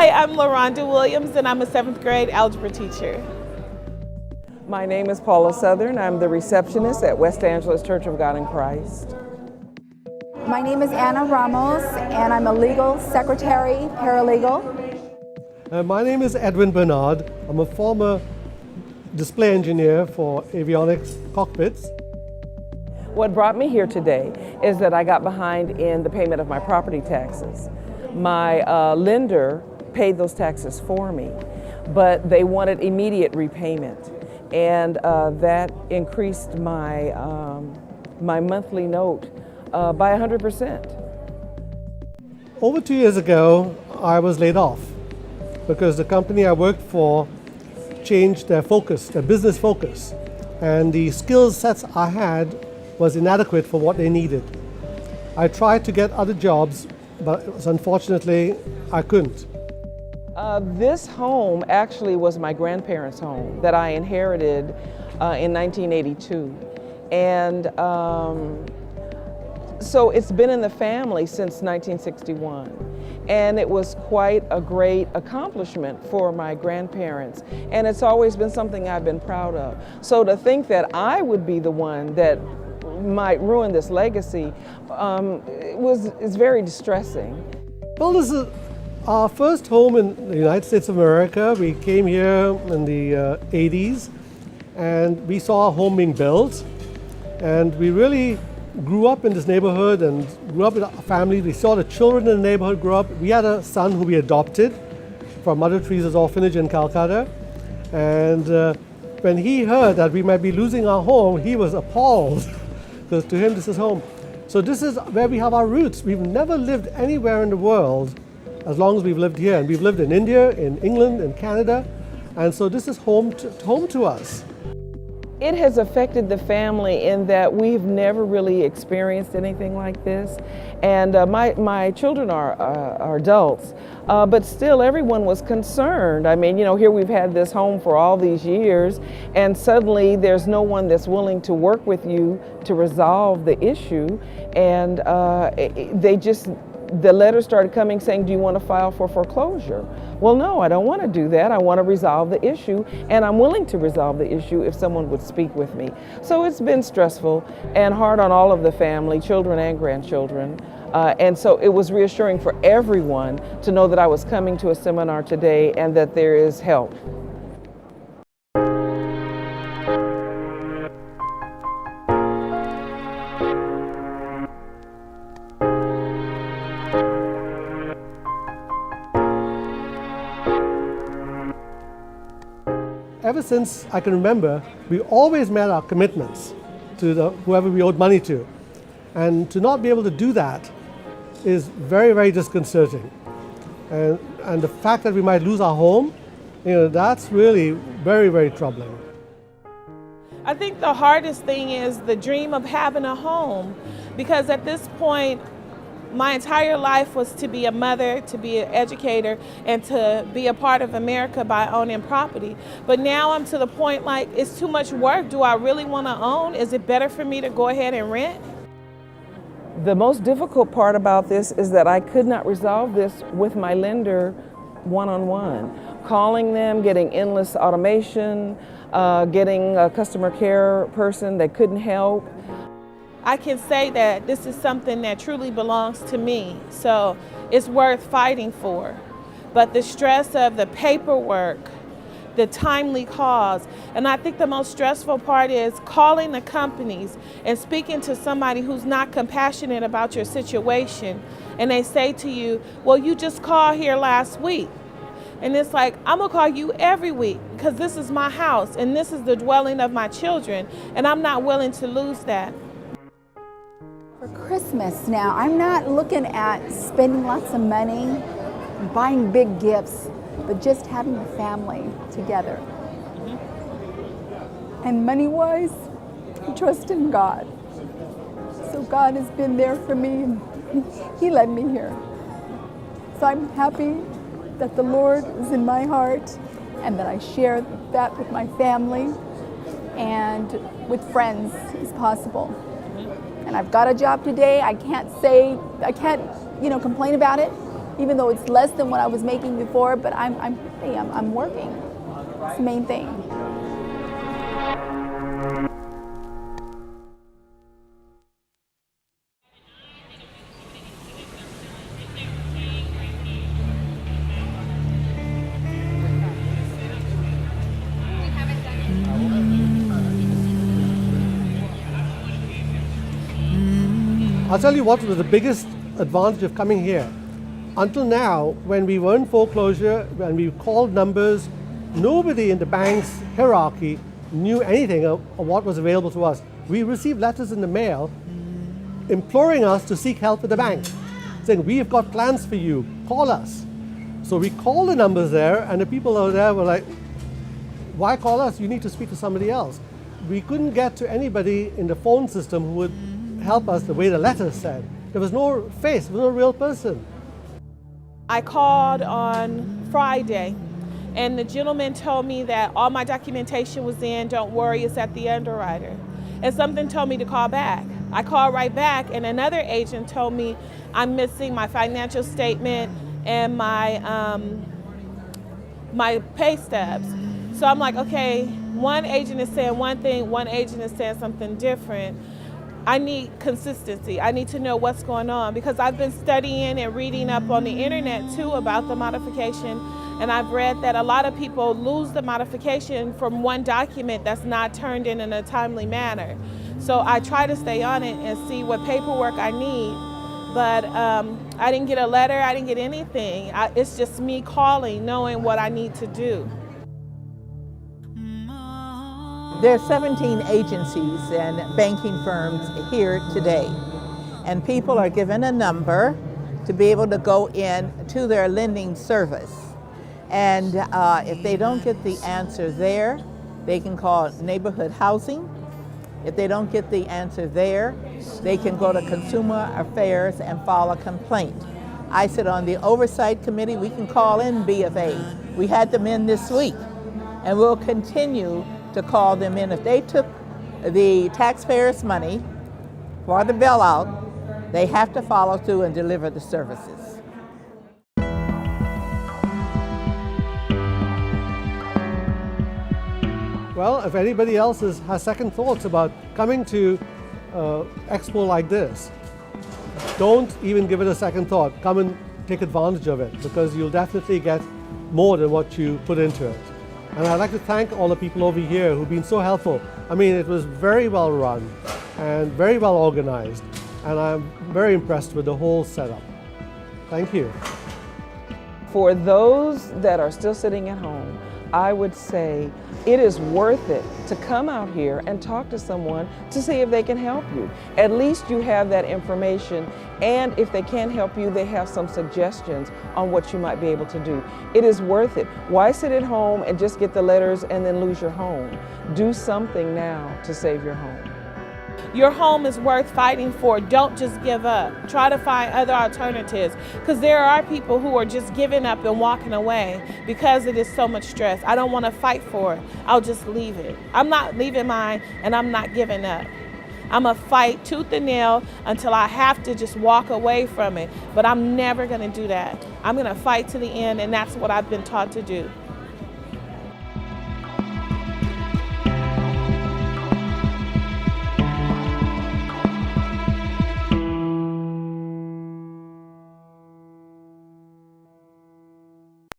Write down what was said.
Hi, I'm LaRonda Williams, and I'm a 7th grade algebra teacher. My name is Paula Southern. I'm the receptionist at West Angeles Church of God in Christ. My name is Anna Ramos, and I'm a legal secretary, paralegal. My name is Edwin Bernard. I'm a former display engineer for avionics cockpits. What brought me here today is that I got behind in the payment of my property taxes. My lender paid those taxes for me, but they wanted immediate repayment, and that increased my, my monthly note by 100%. Over 2 years ago, I was laid off because the company I worked for changed their focus, their business focus, and the skill sets I had was inadequate for what they needed. I tried to get other jobs, but unfortunately, I couldn't. This home actually was my grandparents' home that I inherited in 1982. And so it's been in the family since 1961. And it was quite a great accomplishment for my grandparents. And it's always been something I've been proud of. So to think that I would be the one that might ruin this legacy is very distressing. Well, this is our first home in the United States of America. We came here in the 80s, and we saw our home being built, and we really grew up in this neighborhood and grew up with our family. We saw the children in the neighborhood grow up. We had a son who we adopted from Mother Teresa's orphanage in Calcutta, and when he heard that we might be losing our home, he was appalled because to him this is home. So this is where we have our roots. We've never lived anywhere in the world as long as we've lived here. And we've lived in India, in England, in Canada. And so this is home to us. It has affected the family in that we've never really experienced anything like this. And my children are adults, but still everyone was concerned. I mean, you know, here we've had this home for all these years, and suddenly there's no one that's willing to work with you to resolve the issue. And the letters started coming saying, do you want to file for foreclosure? Well, no, I don't want to do that. I want to resolve the issue, and I'm willing to resolve the issue if someone would speak with me. So it's been stressful and hard on all of the family, children and grandchildren. And so it was reassuring for everyone to know that I was coming to a seminar today and that there is help. Ever since I can remember, we always met our commitments to whoever we owed money to. And to not be able to do that is very, very disconcerting. And the fact that we might lose our home, you know, that's really very, very troubling. I think the hardest thing is the dream of having a home, because at this point, my entire life was to be a mother, to be an educator, and to be a part of America by owning property. But now I'm to the point like, it's too much work. Do I really want to own? Is it better for me to go ahead and rent? The most difficult part about this is that I could not resolve this with my lender one-on-one. Calling them, getting endless automation, getting a customer care person that couldn't help. I can say that this is something that truly belongs to me, so it's worth fighting for. But the stress of the paperwork, the timely calls, and I think the most stressful part is calling the companies and speaking to somebody who's not compassionate about your situation, and they say to you, well, you just called here last week. And it's like, I'm gonna call you every week because this is my house and this is the dwelling of my children, and I'm not willing to lose that. For Christmas now, I'm not looking at spending lots of money, buying big gifts, but just having the family together. And money-wise, I trust in God. So God has been there for me, and He led me here. So I'm happy that the Lord is in my heart and that I share that with my family and with friends as possible. And I've got a job today. I can't, complain about it even though it's less than what I was making before, but I'm happy, I'm working. It's the main thing. I'll tell you what was the biggest advantage of coming here. Until now, when we were in foreclosure, when we called numbers, nobody in the bank's hierarchy knew anything of what was available to us. We received letters in the mail imploring us to seek help at the bank, saying, "We have got plans for you, call us." So we called the numbers there, and the people over there were like, "Why call us? You need to speak to somebody else." We couldn't get to anybody in the phone system who would help us the way the letters said. There was no face, there was no real person. I called on Friday, and the gentleman told me that all my documentation was in, don't worry, it's at the underwriter. And something told me to call back. I called right back, and another agent told me I'm missing my financial statement and my pay stubs. So I'm like, okay, one agent is saying one thing, one agent is saying something different. I need consistency. I need to know what's going on, because I've been studying and reading up on the internet too about the modification, and I've read that a lot of people lose the modification from one document that's not turned in a timely manner. So I try to stay on it and see what paperwork I need, but I didn't get a letter, I didn't get anything. It's just me calling, knowing what I need to do. There are 17 agencies and banking firms here today, and people are given a number to be able to go in to their lending service. And if they don't get the answer there, they can call neighborhood housing. If they don't get the answer there, they can go to Consumer Affairs and file a complaint. I sit on the oversight committee. We can call in BFA. We had them in this week, and we'll continue to call them in. If they took the taxpayers' money for the bailout, they have to follow through and deliver the services. Well, if anybody else has second thoughts about coming to expo like this, don't even give it a second thought. Come and take advantage of it, because you'll definitely get more than what you put into it. And I'd like to thank all the people over here who've been so helpful. I mean, it was very well run and very well organized, and I'm very impressed with the whole setup. Thank you. For those that are still sitting at home, I would say it is worth it to come out here and talk to someone to see if they can help you. At least you have that information, and if they can't help you, they have some suggestions on what you might be able to do. It is worth it. Why sit at home and just get the letters and then lose your home? Do something now to save your home. Your home is worth fighting for. Don't just give up. Try to find other alternatives, because there are people who are just giving up and walking away because it is so much stress. I don't want to fight for it. I'll just leave it. I'm not leaving mine, and I'm not giving up. I'm going to fight tooth and nail until I have to just walk away from it, but I'm never going to do that. I'm going to fight to the end, and that's what I've been taught to do.